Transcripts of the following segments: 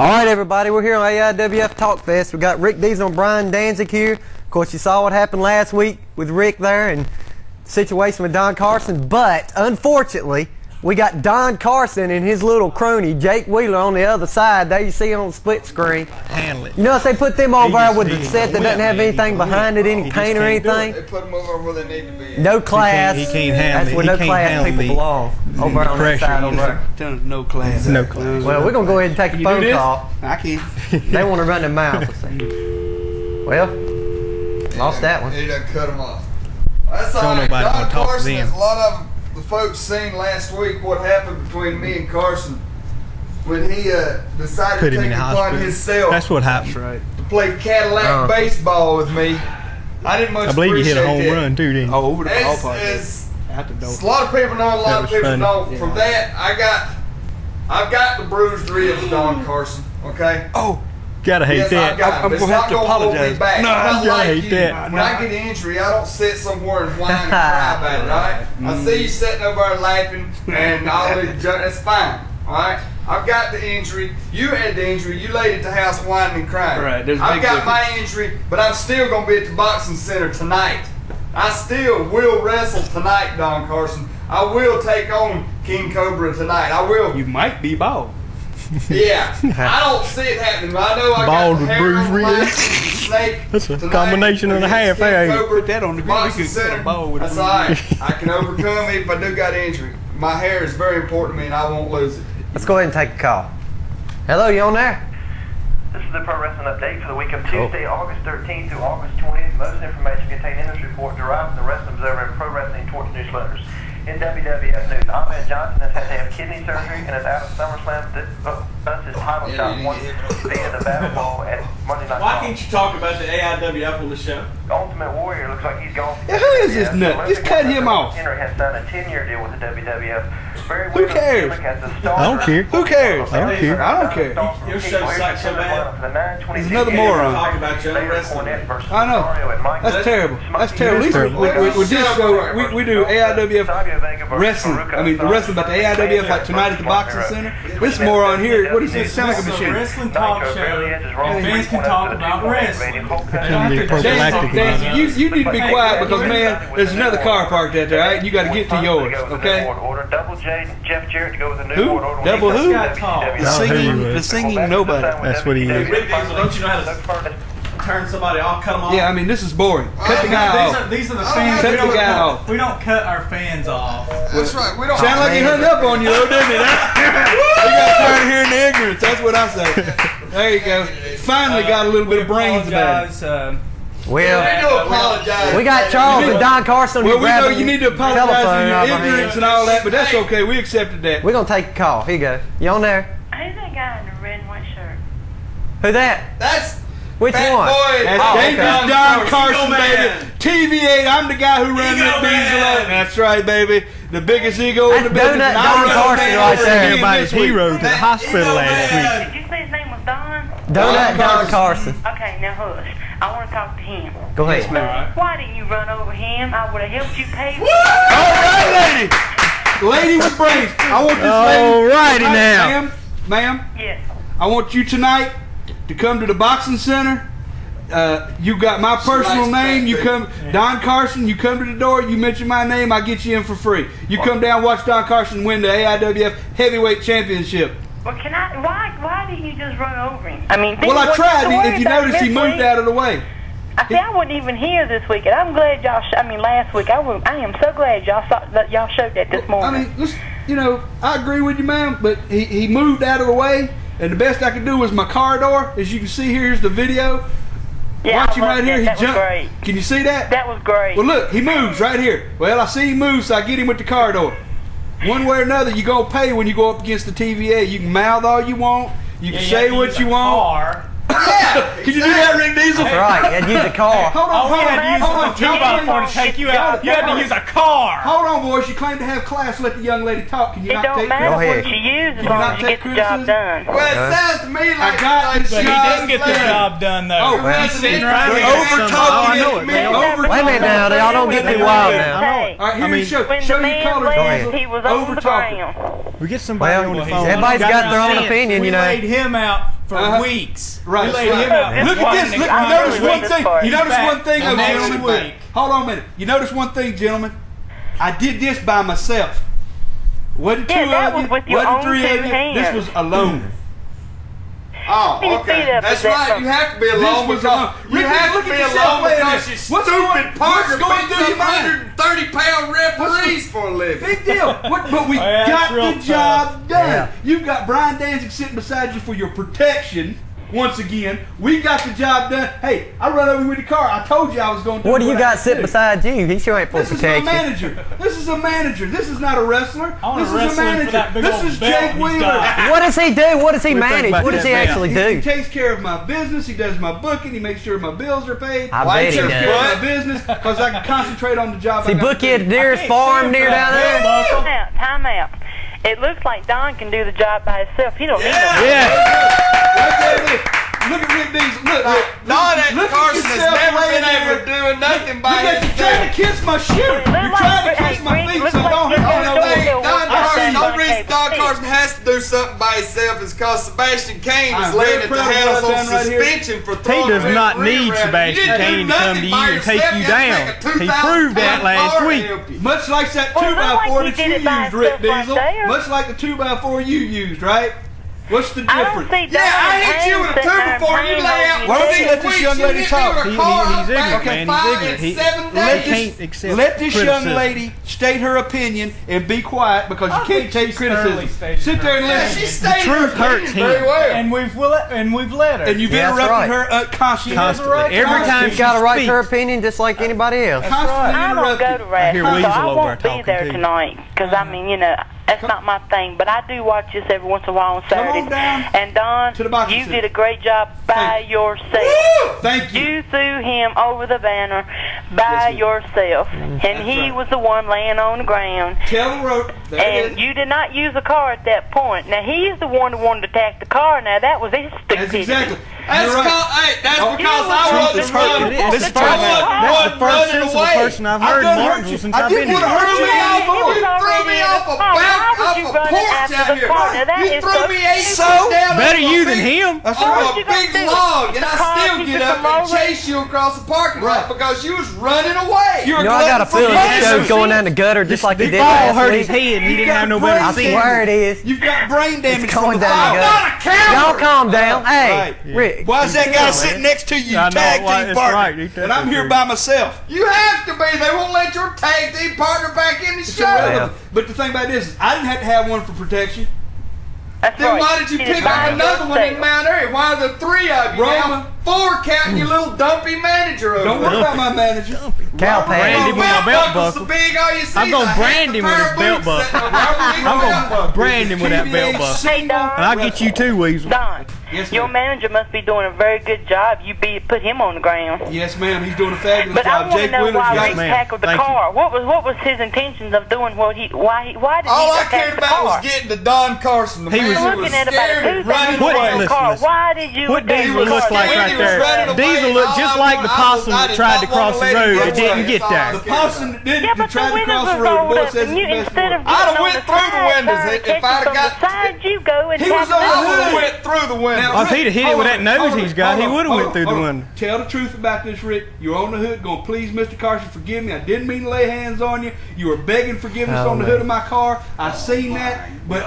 Alright everybody, we're here on AIWF Talk Fest. We got Rick Deezel and Brian Danzig here. Of course you saw what happened last week with Rick there and the situation with Don Carson, but unfortunately we got Don Carson and his little crony Jake Wheeler on the other side. There you see on the split screen. Handle it. You notice they put them over there with the set that doesn't have anything behind it, any paint or anything. They put them over where they need to be. No class. He can't handle That's where no class people belong. Over on that side over there. No class. No class. Well, we're going to go ahead and take a phone call. I can. They want to run their mouth. Well, lost that one. He done cut them off. That's all right. Don Carson, as a lot of the folks seen last week what happened between me and Carson when he decided to take it upon himself. That's what happened. Right. To play Cadillac baseball with me. I didn't much appreciate that. I believe you hit a home run too, didn't you? Oh, over the ballpark. A lot of people know, a lot of people don't. From that, I've got the bruised ribs, Don Carson. Okay. Oh, gotta hate that. I'm gonna have to apologize. No, I gotta hate that. When I get an injury, I don't sit somewhere and whine and cry about it. All right. I see you sitting over there laughing and all this junk. That's fine. All right. I've got the injury. You had the injury. You laid at the house whining and crying. Right. I've got my injury, but I'm still gonna be at the boxing center tonight. I still will wrestle tonight, Don Carson. I will take on King Cobra tonight. I will. You might be bald. Yeah, I don't see it happening, but I know I bald got with the bruised ribs. Snake. That's a combination and a half. Put that on the boxing center. That's all right. I can overcome it if I do got injury. My hair is very important to me, and I won't lose it. Let's go ahead and take a call. Hello, you on there? This is the Pro Wrestling Update for the week of Tuesday, August 13th through August 20th. Most information contained in this report derived from the Wrestling Observer and Pro Wrestling Torch newsletters. In WWF news, Ahmed Johnson has had to have kidney surgery and is out of SummerSlam. Thus his title shot once via the battle ball at Monday Night Raw. Why can't you talk about the AIWF on the show? Ultimate Warrior looks like he's gone. Yeah, who is this nut? Just cut him off. Henry has signed a 10-year deal with the WWF. Who cares? I don't care. Who cares? I don't care. I don't care. Your show sucks so bad. There's another moron. Talk about your own wrestling. I know. That's terrible. That's terrible. At least with this show, we do AIWF wrestling. I mean, the wrestling about the AIWF like tonight at the Boxing Center. This moron here, what do you say? Sound like a machine. Wrestling talk show. Fans can talk about wrestling. Danzig, you need to be quiet because, man, there's another car parked out there, right? You got to get to yours, okay? Double J, Jeff Jarrett to go with the new who? order. Double who? The singing nobody. That's what he is. Rick Deezel, don't you know how to turn somebody off, cut them off? Yeah, I mean, this is boring. Cut the guy off. These are the fans. Cut the guy off. We don't cut our fans off. That's right. We don't. Sound like he hung up on you, though, didn't it? You got tired of hearing the ignorance. That's what I say. There you go. Finally got a little bit of brains about it. Well, we got Charles and Don Carson. Well, we know you need to apologize for your ignorance and all that, but that's okay. We accepted that. We're going to take a call. Here you go. You on there? Who's that guy in the red and white shirt? Who that? That's which Fat one? Boy. That's Dangerous Don Carson, baby. TV8, I'm the guy who runs Rick Deezel. That's right, baby. The biggest ego in the business. Donut Don Carson right there. Everybody's hero to the hospital last week. Did you say his name was Don? Donut Don Carson. Okay, now hush. I want to talk to him. Go ahead. Why didn't you run over him? I would have helped you pay. All right, lady. Lady with brains. I want this lady. All righty now. Ma'am. Yes. I want you tonight to come to the Boxing Center. You got my personal name. You come, Don Carson. You come to the door. You mention my name. I get you in for free. You come down, watch Don Carson win the AIWF Heavyweight Championship. Well, can I? Why didn't you just run over him? I mean, well, I tried. If you noticed, he moved out of the way. I wasn't even here this week, and I'm glad y'all. Last week. I am so glad y'all showed that this morning. I mean, listen, I agree with you, ma'am, but he moved out of the way, and the best I could do was my car door. As you can see, here's the video. Yeah, watch him right here. He jumped. Was great. Can you see that? That was great. Well, look, he moves right here. Well, I see him move, so I get him with the car door. One way or another, you're going to pay when you go up against the TVA. You can mouth all you want. You can say what you want. Yeah, can you do that, Rick Deezel? That's right. You had to use a car. Hold on, we had to use a two-by-four to take you out. You had to use a car. Hold on, boys. You claim to have class. Let the young lady talk. Can you not take criticism? It don't matter what you use as long as you get the job done. Well, it sounds to me like he didn't get the job done, though. He's sitting right here. Over-talking Wait a minute now. Y'all don't get too wild now. All right, here, show your colors. He was on the ground. We get somebody on the phone. Everybody's got their own opinion, We laid him out for weeks. Right. We laid him out. Look at this. Look, you notice one thing. You notice one thing, the next gentlemen. week. Hold on a minute. You notice one thing, gentlemen. I did this by myself. Wasn't two that of was you. with your Wasn't own three two of you. hands. This was alone. Oh, Many okay. feet up That's is that right. from? You have to be alone was because alone. you have Look to at be yourself alone laying because there. your What's stupid partner going beats through your up mind? 130-pound referees for a living. Big deal. But we Yeah, got that's real the job done. Yeah. You've got Brian Danzig sitting beside you for your protection. Once again, we got the job done. Hey, I run over with the car. I told you I was going to do What do you I got had to sitting do. beside you? He sure ain't for This is my protection. manager. This is a manager. This is not a wrestler. I wanna This is a wrestle him for manager. that big This old is belt Jake he's Wheeler. got. What does he do? What does he What do you think manage? about What does that he belt? actually He do? takes care of my business. He does my booking. He makes sure my bills are paid. I He bet he takes does. care of my business because I can concentrate on the job. See, I got book to you at do. the nearest farm near down there. Time out. It looks like Don can do the job by himself. He don't need no Yeah. Right there it is. Look at Rick Deezel. Look, Don look at Carson has yourself never laying been able there. to do nothing by You're trying to himself. kiss my shoe. You're trying to kiss my feet, so don't hurt me no more. Don Carson, the I only reason see. Don Carson has to do something by himself is because Sebastian Kane is I'm laying very at the proud of house what I've on done right here. suspension for throwing does a not referee need around. Sebastian You didn't Kane do to come nothing to you by and take yourself. you You had to down. take a He 2,000 proved that pound last car to week. help you. Much like that Well, it 2x4 looked like he that did you it by used, Rick himself right Deezel. there. Much like the 2x4 you used, right? What's the I don't difference? see Don Yeah, I hit you with a sitting two there before you paying lay over out. Why don't you his let this young lady talk? He's He's ignorant, man. He's ignorant. He can't accept Let this young criticism. lady state her opinion and be quiet because you can't take criticism. Sit there and Yeah, listen. she stated truth her hurts opinion very him. well. And we've let her. And you've Yeah, that's interrupted right. her constantly. Constantly. Every time She's got a right to speaks. her opinion just like anybody else. Constantly I don't go interrupted. to wrestling, so Weasel I over won't there be there talking, too. tonight. Because, I mean, you know, that's not my thing. But I do watch this every once in a while on Come on Saturdays. down And, Don, to the boxing you center. did a great job by Thank yourself. Woo! Thank you. You threw him over the banner by Yes, yourself. And he right. was the one laying on the ground. Tell the rope. There it And is. you did not use the car at that point. Now, he's the one who wanted to attack the car. Now, that was his That's stupidity. exactly. That's You're right. that's Oh, because you I know what wasn't the running. truth is. This is the first, that's the first sensible person I've heard in Martinsville since I've been didn't here. want to hurt You you out, threw boy. me off a porch out here. You threw me 8 So? feet down Better off you a than big- him. That's on right. a you gonna big do? log, and I Car, still you get took up the and motor? chase you across the parking lot Right. because you was running away. You're You know, I got a glutton for feeling this punishment. show's going down the gutter just like he The did fall last hurt week. his head and he didn't have no brain better I sense. swear it is. You've got brain damage going from the down the fall. gutter. I'm not a coward. Y'all calm down. Hey, Right. Rick. Why is that chill, guy man. sitting next to you, I know, tag why, team it's partner? right. He And I'm here by myself. You have to be. They won't let your tag team partner back in the It's show. irrelevant. But the thing about this is, I didn't have to have one for protection. That's Then right. why did you He pick by up another one in himself. Mount Airy? Why are there 3 of you Roma. now? 4 counting your little dumpy manager over Don't there. worry about my manager. Cow Brand pad. him with a belt buckle's buckle. so big, all you see I'm is gonna a brand him with pair his of belt boots sitting buckle. over there. I'm gonna brand him with that belt buckle. Hey, Don. And I'll get you too, Weasel. Don, Yes, your ma'am. manager must be doing a very good job. You put him on the ground. Yes, ma'am. He's doing a fabulous But I job. want to Jake know Wheeler's why got Rick ma'am. tackled the Thank you. car. What was his intentions of doing what he? Why did All he I attack cared the about car? was getting to Don Carson. The He man was was looking at about scared a and running What- away. $2,000 listen, car. listen. Why did you? What attack Deezel the looks car? like When right he was there. running away, Deezel looked just all I like the was- possum I that did tried not to cross wanna the let him road get that didn't away. get That's all I there. was The possum that did Yeah, that but the tried to windows cross the was road. rolled Boy up, says and you it's the best instead of word. I'd have getting on went the through the side, windows trying to if catch I'd have from got- the side, you go and He was tackle on the the I other would hood. have one. went through the window. Now, If he'd have hit it with that nose he's got, he would have went through the window. Tell the truth about this, Rick. You're on the hood going, please, Mr. Carson, forgive me. I didn't mean to lay hands on you. You were begging forgiveness Oh, on the man. hood of my car. I seen that. But,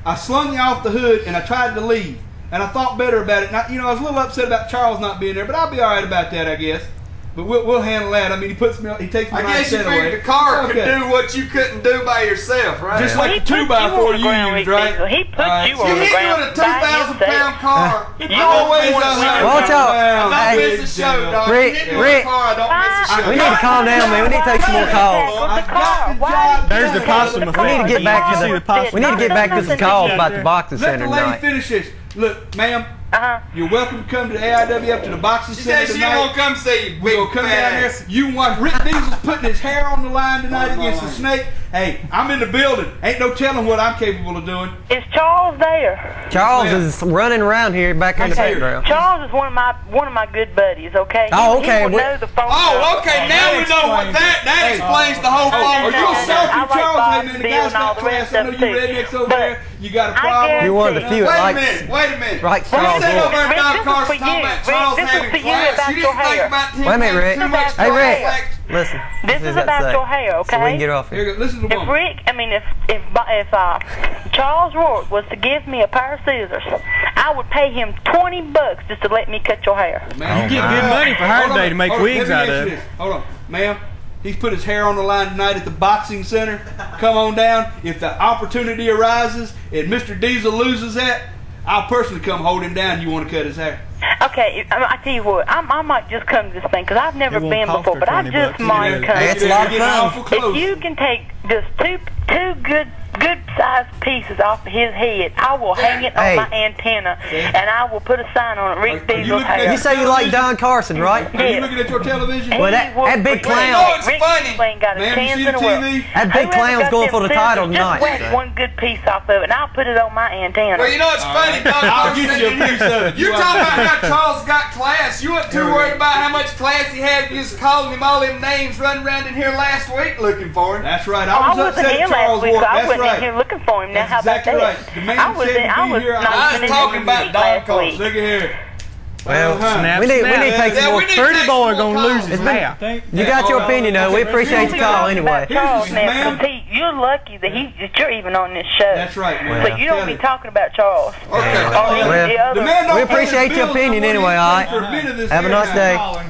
I slung you off the hood and I tried to leave. And I thought better about it. And I was a little upset about Charles not being there, but I'll be all right about that, I guess. But we'll handle that. I mean, he takes me I my guess you set figured away. the car Okay. could do what you couldn't do by yourself, right? Just Well, like he the put 2x4 on the you ground, used, Rick right? Deezel. He put Alright. you you on the hit me ground with a by 2,000-pound yourself. car. You I'm always don't want a to Watch out. I'm not Hey. missing the show, dog. Rick, You hit me with Rick. a car, I don't miss the show. We need to calm down, man. We need to take some more calls. I got the job There's the possum effect. We need to get back to You see the. the possum. We need to get back to some calls about the boxing Let center the lady tonight. finish this. Look, ma'am, Uh-huh. you're welcome to come to the AIWF to the boxing She center said she tonight. won't come see you, We're big gonna come fat down there. ass. You want Rick Deezel's putting his hair on the line tonight against the snake. Hey, I'm in the building. Ain't no telling what I'm capable of doing. Is Charles there? Charles is running around here back in the Okay. background. Charles is one of my good buddies. Okay. Oh, okay. He will We- know the phone. Oh, number. okay, now we know what that explains the whole phone Are you a call. selfie, I like Charles? Bob Hey, man, the deal guy's and all got the rest class. I of know it you too. rednecks over But there. You got a I problem. You're one of the guarantee- few that Wait a likes. minute, wait a minute. Right, You Charles said Ward. over there, Rick, Don this is Carson, for talking you. about Rick, Charles this is having for you class. about You your didn't think hair. about him Wait a minute, having Rick. too much Hey, Rick. class. Listen. This is he's got to about say. your hair, So we okay? can get off Here, here. listen to the If woman. Rick, I mean, if Charles Rourke was to give me a pair of scissors, I would pay him $20 just to let me cut your hair. Man, You get good money for hair Hold on, today to make hold on, wigs let out me ask of. you this. Hold on, ma'am. He's put his hair on the line tonight at the boxing center. Come on down. If the opportunity arises and Mr. Deezel loses that, I'll personally come hold him down. You want to cut his hair? Okay, I tell you what, I might just come to this thing because I've never It won't been cost before, her but I 20 just bucks. might Hey, come. it's a lot of You're getting fun. awful close. If you can take just two good sized pieces off of his head, I will hang it Hey. on my antenna and I will put a sign on it, Rick Are you Deezel looking at hair. You say you like Don Carson, right? Are you Yeah. looking at your television? Well, that big Rick clown- No, it's Rick funny. Deezel ain't got a Ma'am, you chance see in the the world. TV? That big Whoever clown's got going them for the scissors, title just tonight. whack one good piece off of it, and I'll put it on my antenna. Well, you know it's funny, Don I'll Carson. get you a piece of it. You talking about how Charles got class. You weren't too worried about how much class he had. You just calling him all them names running around in here last week looking for him. That's right. I I was wasn't upset here at last Charles week, Ward. so I That's wasn't in right. here looking for him. Now, That's how about exactly that? right. The man I was said to be not here. even I was in the talking about week Don last Carson. week. Look at here. Well, Snap, we need to snap. take some Yeah, more. we need to Pretty take boy some more gonna calls. lose his hair. You got your opinion, though. We appreciate the call anyway. Here's Charles this now, man. 'cause you're lucky that you're even on this show. That's right, man. So you don't be talking about Charles. Okay. Or any Well, of the other. The man don't We pay his appreciate your bills opinion no more anyway, than all he right? paid for a minute of this Have a hair nice now. day.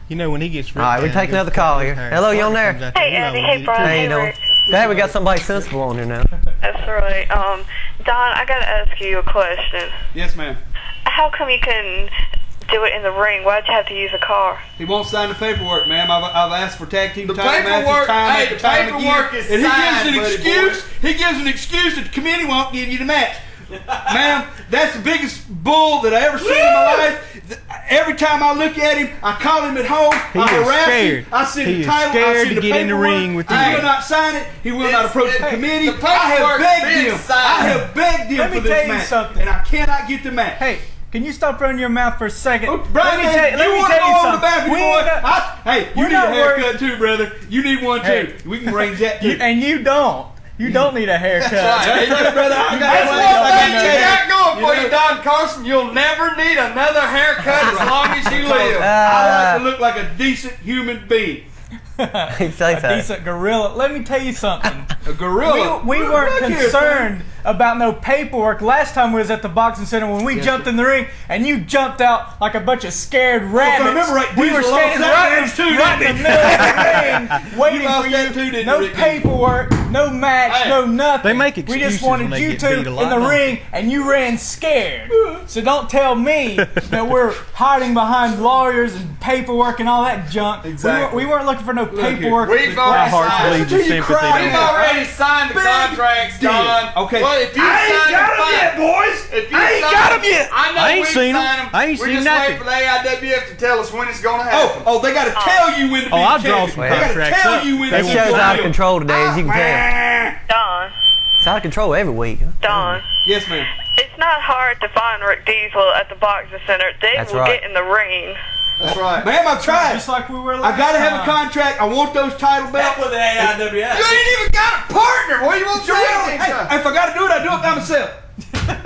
You know when he gets All right, we take another call here. Hello, you on there? Hey, Andy. Hey, Brian. How you doing? Hey, we got somebody sensible on here now. That's right. Don, I gotta ask you a question. Yes, ma'am. How come you couldn't do it in the ring? Why'd you have to use a car? He won't sign the paperwork, ma'am. I've asked for tag team The title matches paperwork- time hey, after the time paperwork again. is And he signed, gives an buddy excuse. He gives an excuse that the committee won't give you the match. Ma'am, that's the biggest bull that I ever seen in my life. Every time I look at him, I call him at home. He I is harass scared. him. I send He the is title. I scared send to the get in the paperwork. ring with He you. will not sign it. He will not approach the committee. the I have paperwork's begged been him. signed. I have begged him Let for me this tell you match, something. and I cannot get the match. Hey, can you stop running your mouth for a second? Oh, Brian, let me tell you you want to go over the something. balcony, We boy? ain't got- Hey, you we're need a not worried- haircut too, brother. You need one too. Hey. We can bring that You, too. and you don't. You don't need a haircut. That's right. Hey, look, brother, I got That's one one thing thing you got going for You you, know- Don Carson. You'll never need another haircut as long as you live. I like to look like a decent human being. He say A so. decent gorilla. Let me tell you something. A gorilla. We weren't Look here, concerned about no paperwork last time we was at the boxing center when we jumped in the ring and you jumped out like a bunch of scared rabbits. remember right, we Deezel were lost standing that right, match too, right in the didn't middle of the ring waiting lost for that you. too, didn't No you, Rick? paperwork, no match, Hey. no nothing. They make We excuses just wanted when they you get two beat a lot, in the don't they? ring and you ran scared. So don't tell me that we're hiding behind lawyers and paperwork and all that junk. Exactly. We weren't looking for no paperwork. We've My already heart signed. bleeds with sympathy. cry. We've Don. already signed the Big contracts, deal. Don. Okay. Well, if you I ain't sign got them, 'em fine. yet, boys. If you I ain't sign got 'em them- yet. I know I ain't we've seen 'em. signed 'em. I ain't We're seen just nothing. waiting for the AIWF to tell us when it's going to happen. Oh, they got to tell you when to be Oh, I'll the draw champion. some They got to contracts tell up. you when That to be show's the out of champion. control today, as you can tell. Don, It's out of control every week. Don, Yes, ma'am. it's not hard to find Rick Deezel at the boxing center. They That's will right. get in the ring. That's right. Ma'am, I've tried. Just like we were I last got to have a time. contract. I want those title belts. With the AIWF. You ain't even got a partner. What do you want to Sure, say? hey, if I got to do it, I do it by myself.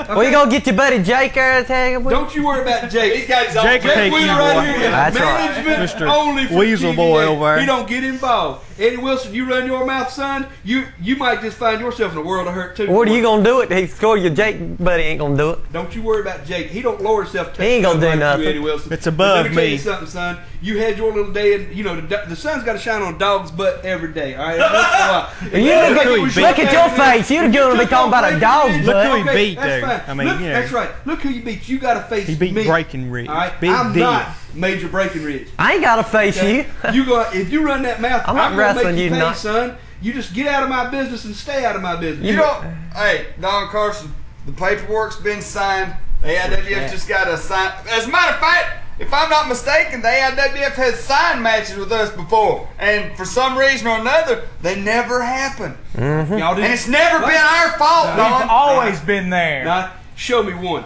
Well, you gonna get your buddy Jake there to tag him with? Don't you worry about Jake. He's got his own Jake will Jake take you, Wheeler right boy. here is That's right. management Mr. only for Weasel TVA. boy over there. He don't get involved. Eddie Wilson, you run your mouth, son. You might just find yourself in a world of hurt too. What are you gonna do it? He score your Jake buddy ain't gonna do it. Don't you worry about Jake. He don't lower himself. To He ain't gonna do like nothing. You, Eddie Wilson. It's But above let me tell you me. something, son. You had your little day, and you know the sun's got to shine on a dog's butt every day. All right. Once in a while. You Look look at- at, look look at your face. You're gonna be talking about a dog's Look butt. who he beat that's there. fine. I mean, Look, you know. that's right. Look who you beat. You got to face He beat me. Breckenridge. All right. Big I'm deal. not Major Breckenridge. I ain't gotta face you. You go if you run that mouth. I'm not gonna wrestling make you pay, tonight. son. You just get out of my business and stay out of my business. You don't. Hey, Don Carson, the paperwork's been signed. The AIWF just got to sign. As a matter of fact, if I'm not mistaken, the AIWF has signed matches with us before, and for some reason or another, they never happen. Y'all And it's never been our fault, We've Don. always been there. Now, show me one.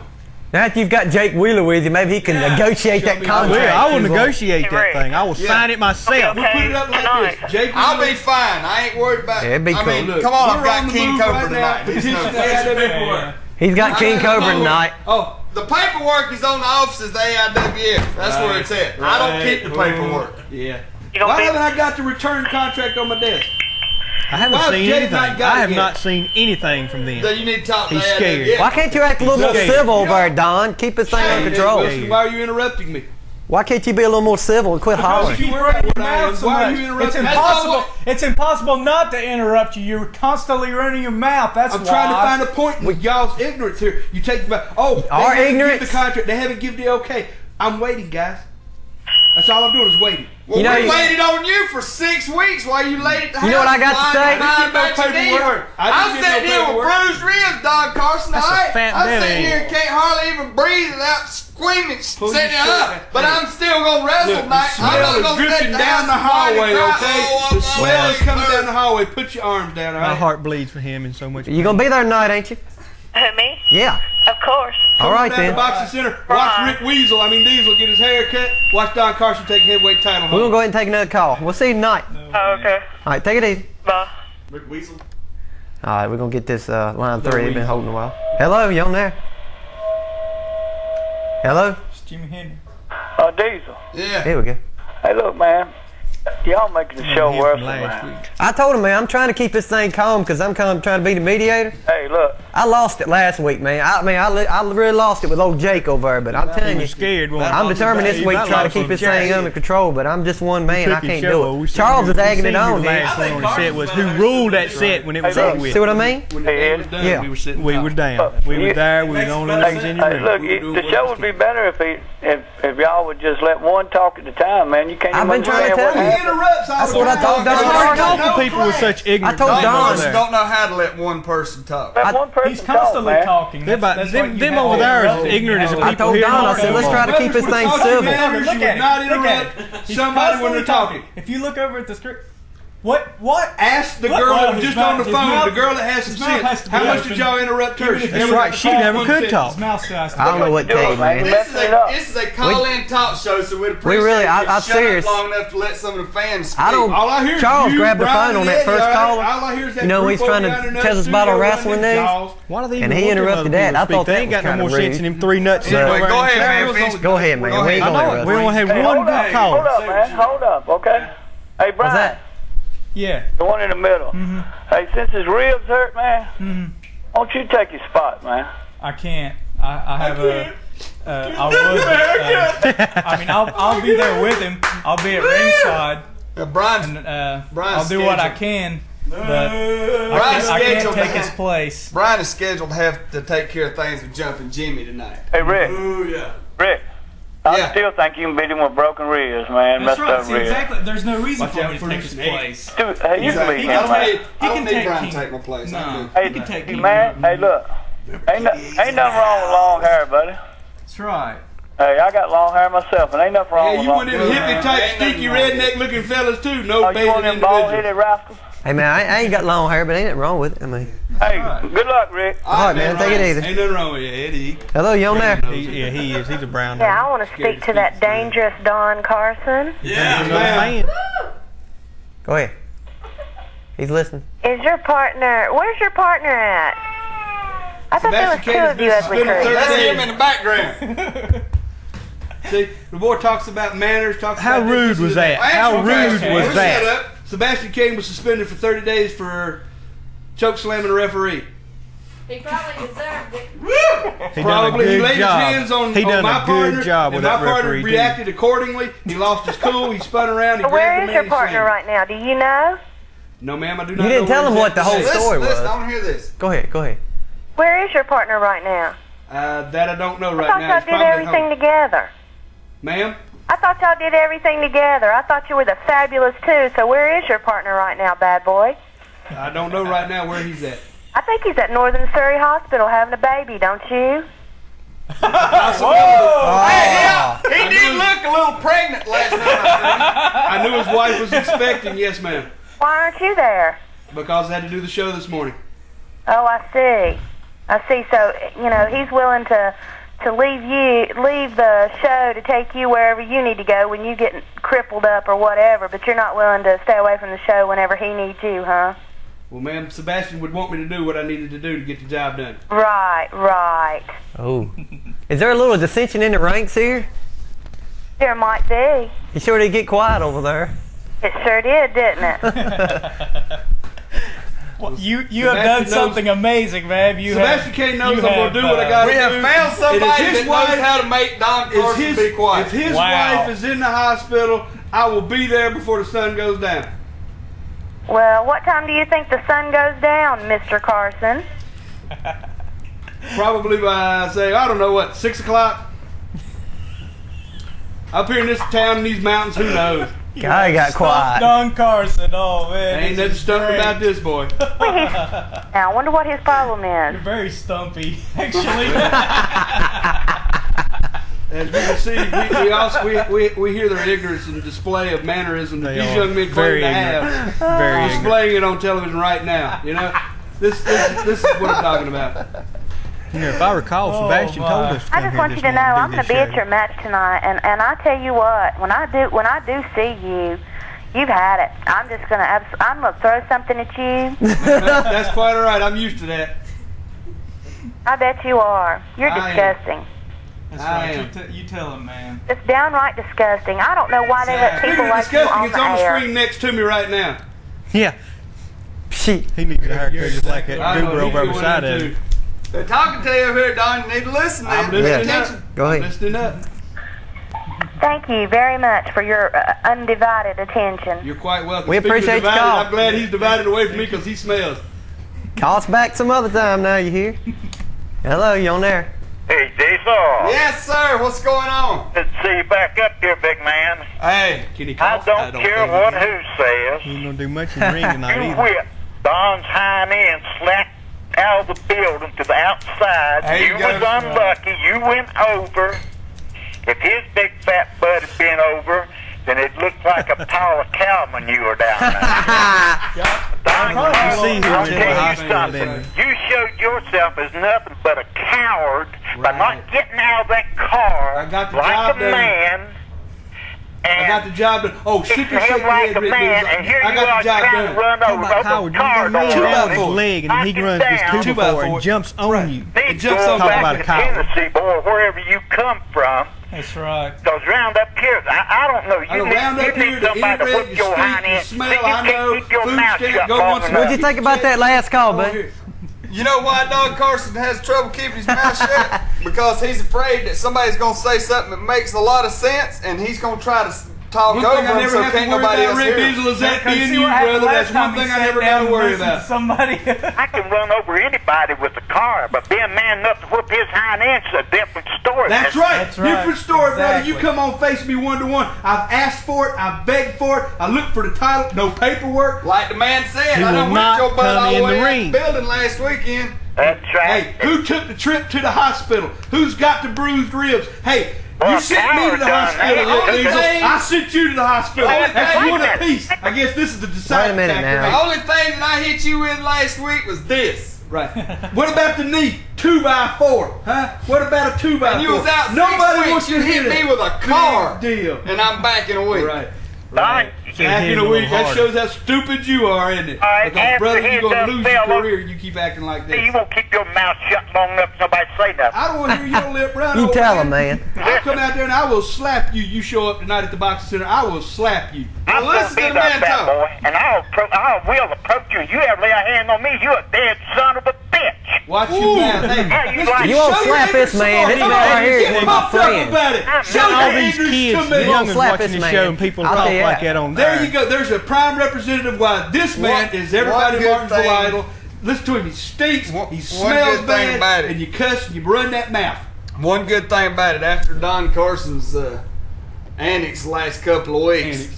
Now that you've got Jake Wheeler with you, maybe he can negotiate that contract. Yeah, I will as well. negotiate that thing. I will sign it myself. We'll put it up like this. Jake I'll be fine. I ain't worried about it. Yeah, it'd be I cool. mean, Look, come on, I've we're got the King move Cobra right now. tonight. He's Petition no the AIWF. He's got King Cobra tonight. Oh, The paperwork is on the offices of the AIWF. That's where it's at. I don't keep the paperwork. yeah. You gonna Why be- haven't I got the return contract on my desk? I haven't Why seen Jay anything. not got I have it not yet? seen anything from them. So you need to talk to He's the scared. AIWF. Why can't you act a little more Yeah. civil over there, Don? Keep this thing under control. Wilson, why are you interrupting me? Why can't you be a little more civil and quit hollering? You worry about what I am. So Why are much. you It's interrupting me? impossible. It's impossible not to interrupt you. You're constantly running your mouth. That's I'm why. trying to find a point with y'all's ignorance here. You take about Our they haven't ignorance? give the contract. They haven't given the okay. I'm waiting, guys. That's all I'm doing is waiting. Well, You know, we you- waited on you for 6 weeks while you laid at the house. You know what I got to say? Lying about I your didn't knee get no hurt. paperwork. I didn't I'm get sitting no here with paperwork. bruised ribs, Don Carson. That's a all right? fat I'm belly. sitting here and can't hardly even breathe without screaming, Pull sitting your shirt up. back. But I'm still gonna wrestle Look, tonight. the I'm smell not is gonna drifting sit down the and cry hallway, and cry. okay? Oh, The I'm smell is sorry. coming down the hallway. Put your arms down, all My right? heart bleeds for him in so much pain. You gonna be there tonight, ain't you? Who, me? Yeah. Of course. All right Down to then. Boxing Center. Watch Right. Deezel get his hair cut. Watch Don Carson take a heavyweight title. We're gonna go ahead and take another call. We'll see you tonight. Oh, okay. All right, take it easy. Bye. Rick Weasel. All right, we're gonna get this line 3. They've been holding a while. Hello, you on there? Hello? It's Jimmy Henry. Deezel. Yeah. Here we go. Hey, look, man. Y'all making the show worse, last man. week. I told him, man, I'm trying to keep this thing calm because I'm trying to be the mediator. Hey, look. I lost it last week, man. I really lost it with old Jake over there, but I'm telling He you, was scared. When I'm determined this week to try to keep this thing under control, but I'm just one man. I can't do it. Charles is egging it on The here. last one on the set was who ruled that set when it was over with. See what I mean? When the day was done, Yeah. we were sitting We were down. We were there. We were the only ones in the Hey, room. look, the show would be better if y'all would just let one talk at a time, man. You can't I've even been trying to understand tell what you. He interrupts all That's the what I time. told Don It's hard Carson. talking to people with such ignorance. I told Don Don. Carson don't know how to let one person talk. Let one person He's talk, constantly man. talking. They're about- That's them- what you them have over to there is interrupt. ignorant as You a have I to- told here Don, I in said, let's Baltimore. try to keep this thing civil. Look at She it. would not Look at interrupt it. He's somebody when they're constantly talking. If you look over at the script, what? Ask the Look, girl well, that was his just on the mouth- phone, his the mouth- girl that has some his mouth has sense. to How be much open. did y'all interrupt her? Even if She it's That's never right. She never could His talk. mouth still has to I be don't know open. what to tell you, man. This is a call-in talk show, so we'd appreciate really- if you I'm shut serious. up long enough to let some of the fans speak. I don't. All I hear is Charles you, grabbed the Brian, phone on and that Eddie. first caller. All I hear is that You know, group he's trying over to yonder in tell us the about studio wrestling running news. jaws. Why do they And even he want them interrupted other that. people I to speak? thought They that ain't got was no kinda more sense rude. than them three nuts sitting But- over Go there. ahead, man. Charles Finish. on- Go ahead, man. We ain't I gonna know it. interrupt. We don't have Hey, one hold up, good call. hold up, man. Hold up, okay? Hey, What's Brian, that? Yeah. the one in the middle. Hey, since his ribs hurt, man, why don't you take his spot, man? I can't. I have a. I would. I mean, I'll be there with him. I'll be at ringside, Brian's and Brian's I'll do what I scheduled. can. But I Brian's can't scheduled to take his have- place. Brian is scheduled to have to take care of things with Jumping Jimmy tonight. Hey, Rick. Ooh, yeah. Rick, I Yeah. still think you can beat him with broken ribs, man. That's Messed right. up See, ribs. exactly. There's no reason Watch for out me to for take his his neck. place. Dude, hey, you can Exactly. beat He him, can man. take- I don't can need take Brian King. to take my place. I No. do. Hey, can take King man, Kong. hey, look. Ain't nothing wrong with long hair, buddy. That's right. Hey, I got long hair myself, and ain't nothing wrong Yeah, with you long one of hair. them hippie type, Ain't nothing stinky wrong with redneck looking fellas too. No Oh, you bathing one of them bald-headed individuals. rascals? Hey man, I ain't got long hair, but ain't nothing wrong with it. I mean, Hey, good luck, Rick. all right, man, take it easy. Ain't nothing wrong with you, Eddie. Hello, you on there? Yeah, he is. He's a brown. Yeah, I want to speak to that dangerous Don Carson. Yeah, Another man. fan. Go ahead. He's listening. Is your partner? Where's your partner at? I thought there was Sebastian two Cain's of you been as we suspended cruised. 30 That's him in the background. See, the boy talks about manners. Talks How about this, rude this, was and that? How rude was Shut that? up. Sebastian Cain was suspended for 30 days for choke slamming a referee. He probably deserved it. He done a Probably he good laid job. his hands on, He on done my a partner, good job with and that my partner referee. too. reacted accordingly. He lost his cool. He spun around. He So where grabbed is the your man and partner slammed him. right now? Do you know? No, ma'am, I do not. You didn't know tell where him he's what at the whole today. story Listen, was. I want to hear this. Go ahead, go ahead. Where is your partner right now? That I don't know I right thought now. y'all He's did probably at everything home. together. Ma'am, I thought y'all did everything together. I thought you were the fabulous two. So where is your partner right now, bad boy? I don't know right now where he's at. I think he's at Northern Surrey Hospital having a baby, don't you? He did look a little pregnant last time I I knew his wife was expecting. Yes, ma'am. Why aren't you there? Because I had to do the show this morning. Oh, I see. I see. So, you know, he's willing to to leave the show to take you wherever you need to go when you get crippled up or whatever, but you're not willing to stay away from the show whenever he needs you, huh? Well, ma'am, Sebastian would want me to do what I needed to do to get the job done. Right. Oh. Is there a little dissension in the ranks here? There might be. You sure did get quiet over there. It sure did, didn't it? Well, you have done something amazing, man. Sebastian K knows I'm going to do what I got to do. We have found somebody that knows how to make Don Carson be quiet. If his wife is in the hospital, I will be there before the sun goes down. Well, what time do you think the sun goes down, Mr. Carson? Probably by, say, I don't know what, 6 o'clock? Up here in this town, in these mountains, who knows? Guy got quiet. Don Carson, oh man. Ain't nothing stumpy about this boy. Now, I wonder what his problem is. You're very stumpy, actually. As we can see, we hear their ignorance and display of mannerism that these young men claim to have. Very displaying it on television right now. You know, this is what I'm talking about. You know, if I recall, Sebastian told us to come I just want you to know I'm going to be at your match tonight, and I tell you what, when I do see you, you've had it. I'm gonna throw something at you. That's quite all right. I'm used to that. I bet you are. You're disgusting. That's right. You tell him, man. It's downright disgusting. I don't know why they let people like you on it's the on the air. screen next to me right now. Yeah. He needs a haircut just like that goober over beside him. They're talking to you over here, Don. You need to listen. I'm listening up. Go ahead. I'm listening up. Thank you very much for your undivided attention. You're quite welcome. We appreciate the call. I'm glad he's divided away from me because he smells. Call us back some other time now, you hear? Hello, you on there? Hey, Deezel. Yes, sir. What's going on? Good to see you back up here, big man. Hey. Can he call? I don't care what who says. He ain't gonna do much in the ring tonight You either. whipped Don's hind end, slapped out of the building to the outside. There you you go. was unlucky. You went over. If his big fat butt had been over, then it looked like a pile of cow manure down there. Don Carson, I'll tell you something. You showed yourself as nothing but a coward by not getting out of that car like a man. I got the job done. Oh, shit your shit like a man, and here you are trying to run over the car down his leg, and he runs this 2x4 and jumps on you. He jumps on back to Tennessee, boy, wherever you come from. That's right. Because round up here, I don't know. You need somebody to whip your hind end. Smell, I know. Keep your mouth shut long enough. What'd you think about that last call, bud? You know why Don Carson has trouble keeping his mouth shut? Because he's afraid that somebody's going to say something that makes a lot of sense, and he's going to try to talk One over thing I him never so have to can't worry nobody about, else Rick hear him. Deezel, is that being you, brother. That's one thing I never got to worry about. Somebody. I can run over anybody with a car, but being man enough to whip his hind end's a different story. That's right. That's right. Different story, brother. Exactly. You come on, face me one-to-one. I've asked for it. I've begged for it. I looked for the title. No paperwork. Like the man said, He I will done not whipped your butt come all in the way the out ring. the building last weekend. That's right. Hey, who took the trip to the hospital? Who's got the bruised ribs? Hey, you sent me to the hospital, Rick Deezel. I sent you to the hospital. That's one apiece. I guess this is the deciding Wait a minute factor. The only thing that I hit you with last week was this. Right. What about the knee? 2x4, huh? What about a 2x4? And you was out Nobody 6 wants weeks, to you hit hear me with a car. Big deal. And I'm back in a week. Right. Don, Back in a week. That shows how stupid you are, isn't it? right, Because, after brother, he you're going to done lose your fell career. You keep acting like this. you won't keep your mouth shut long enough for nobody to say nothing. I don't want to hear your lip run You over tell there. him, man. I'll come out there and I will slap you. You show up tonight at the boxing center. I will slap you. I'm Well, going to listen be to the that man fat talk. boy, and I will approach you. You ever lay a hand on me, you a dead son of a bitch. Watch your mouth. Hey, How you listen, like You won't show your slap this ignorance some man. more. This Come man on, right here get is my pumped up friend. about it. Show All your these ignorance kids, to the me. You won't youngins slap watching this the man. show, and people I'll talk tell you like that. that on There you go. There's a prime representative why this man is everybody one good Martinsville thing- idol. Listen to him. He stinks. One- He one smells good thing about bad. it. And you cuss and you run that mouth. One good thing about it, after Don Carson's antics the last couple of weeks,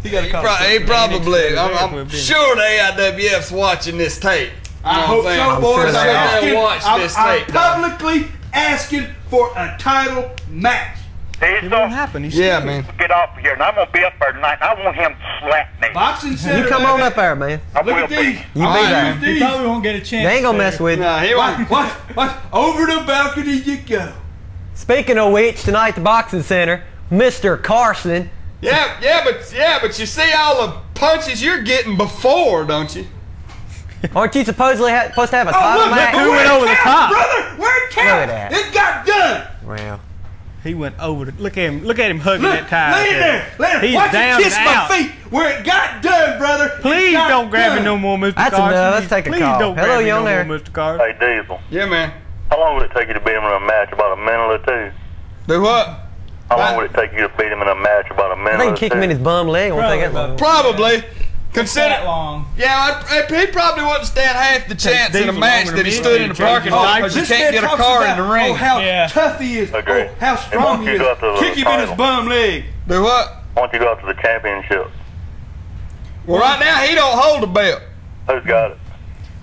He got he probably, I'm sure the AIWF's watching this tape. I hope so, boys. sure they are. I'm publicly asking for a title match. It won't happen. He's Yeah, stupid. man. Get off of here, and I'm going to be up there tonight, and I want him to slap me. Boxing center. You come on up there, man. I Look will at these. be. You All be right, there. You probably won't get a chance. They ain't gonna to. mess with you. Nah, he won't. What? Over the balcony you go. Speaking of which, tonight at the Boxing Center, Mr. Carson. Yeah, but you see all the punches you're getting before, don't you? Aren't you supposedly supposed to have a title match? Who went over the top? Brother, where it counts? Look at that. It got done. Well, He went over the. Look at him hugging that tie. Lay in there. He's Watch down it kiss and my out. feet where it got done, brother. Please don't grab me no more, Mr. That's Carson. enough. Let's take a Please call. don't Hello, grab me you on no there? more, Mr. Carson. Hey, Deezel. Yeah, man. How long would it take you to beat him in a match? About a minute or two? Do what? How long would it take you to beat him in a match? About a minute I think or kick two? him in his bum leg. Won't take that long. Probably. Consider. That long. Yeah, he probably wouldn't stand half the chance in a Deezel match longer that he than stood me. in the parking lot because you This can't man get a talks car about, in the ring. Oh, how Yeah. tough he is. Okay. Oh, how strong he you is. got the Kick him in his title? bum leg. Do what? Why don't you go out to the championship? Well, right now he don't hold the belt. Who's got it?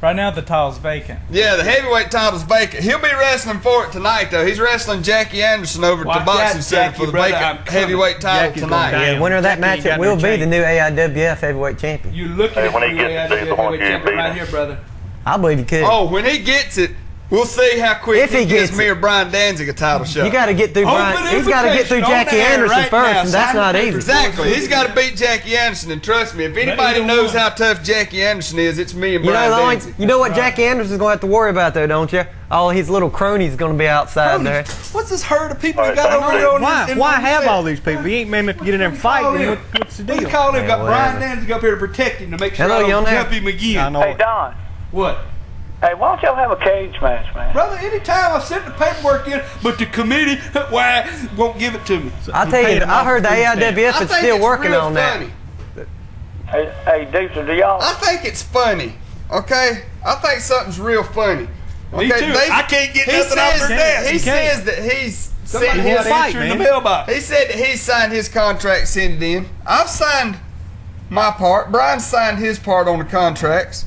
Right now the title's vacant. Yeah, the heavyweight title's vacant. He'll be wrestling for it tonight, though. He's wrestling Jackie Anderson over at Watch the Boxing that, Center Jackie, for the brother. vacant I'm coming. heavyweight title Jackie's tonight. going down. The winner of that Jackie ain't matchup got will no be chain. the new AIWF heavyweight champion. You looking Hey, at when he the gets to heavyweight Deezel, won't you champion beat right him? here, brother. I believe you could. Oh, when he gets it, we'll see how quick If he gives gets me it. or Brian Danzig a title shot. You got to get through Brian. Open He's got to get through invitation on Jackie the air Anderson right first, now. and that's Sign not the easy. papers. Exactly. He's got to beat Jackie Anderson, and trust me, if anybody either knows one. how tough Jackie Anderson is, it's me and You Brian know, Danzig. you know what Jackie Anderson's going to have to worry about, though, don't you? All his little cronies going to be outside there. What's this herd of people All you right, got thanks, over there on Dave. this? Why have all these people? He ain't meant to get in there and fight. Then what's the Let's deal? call him. Got Yeah, Brian whatever. Danzig up here to protect him to make sure Hello, I you on don't there? jump him again. I know. Hey, Don. What? Hey, why don't y'all have a cage match, man? Brother, anytime I sent the paperwork in, but the committee, why, won't give it to me. I tell you, I heard the AIWF I is think still it's working real on that. funny. Hey, Deezel, do y'all? I think it's funny. Okay, I think something's real funny. Me Okay, too. I can't get nothing off their desk. He You can't. says that he's Somebody sent had his an answer in the mailbox. He said that he signed his contract, sent it in. I've signed my part. Brian signed his part on the contracts.